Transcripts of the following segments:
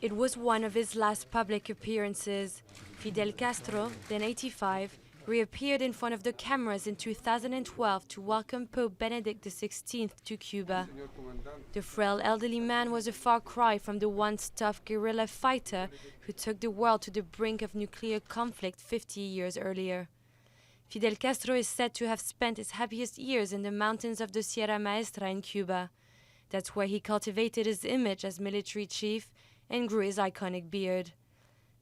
It was one of his last public appearances. Fidel Castro, then 85, reappeared in front of the cameras in 2012 to welcome Pope Benedict XVI to Cuba. The frail elderly man was a far cry from the once tough guerrilla fighter who took the world to the brink of nuclear conflict 50 years earlier. Fidel Castro is said to have spent his happiest years in the mountains of the Sierra Maestra in Cuba. That's where he cultivated his image as military chief and grew his iconic beard.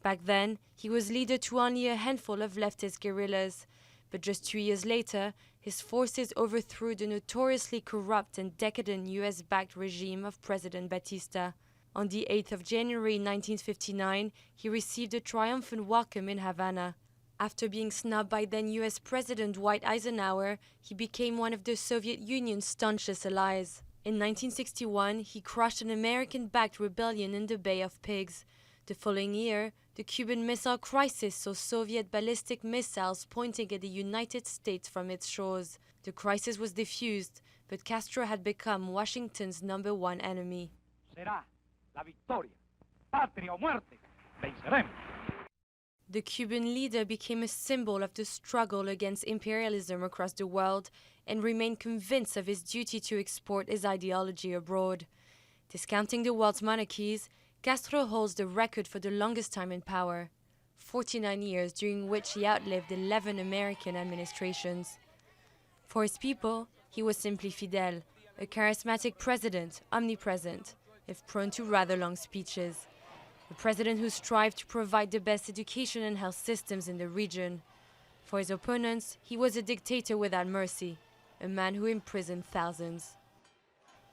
Back then, he was leader to only a handful of leftist guerrillas, but just 2 years later, his forces overthrew the notoriously corrupt and decadent US-backed regime of President Batista. On the 8th of January 1959, he received a triumphant welcome in Havana. After being snubbed by then US President Dwight Eisenhower, he became one of the Soviet Union's staunchest allies. In 1961, he crushed an American-backed rebellion in the Bay of Pigs. The following year, the Cuban Missile Crisis saw Soviet ballistic missiles pointing at the United States from its shores. The crisis was defused, but Castro had become Washington's #1 enemy. Será la victoria. Patria o muerte. Venceremos. The Cuban leader became a symbol of the struggle against imperialism across the world and remained convinced of his duty to export his ideology abroad. Discounting the world's monarchies, Castro holds the record for the longest time in power, 49 years, during which he outlived 11 American administrations. For his people, he was simply Fidel, a charismatic president, omnipresent, if prone to rather long speeches. A president who strived to provide the best education and health systems in the region. For his opponents, he was a dictator without mercy, a man who imprisoned thousands.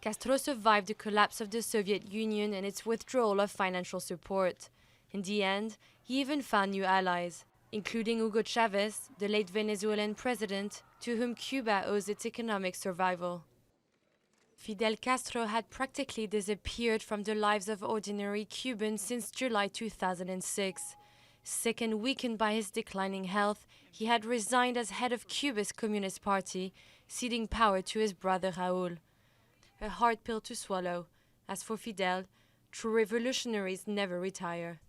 Castro survived the collapse of the Soviet Union and its withdrawal of financial support. In the end, he even found new allies, including Hugo Chavez, the late Venezuelan president, to whom Cuba owes its economic survival. Fidel Castro had practically disappeared from the lives of ordinary Cubans since July 2006. Sick and weakened by his declining health, he had resigned as head of Cuba's Communist Party, ceding power to his brother Raúl. A hard pill to swallow. As for Fidel, true revolutionaries never retire.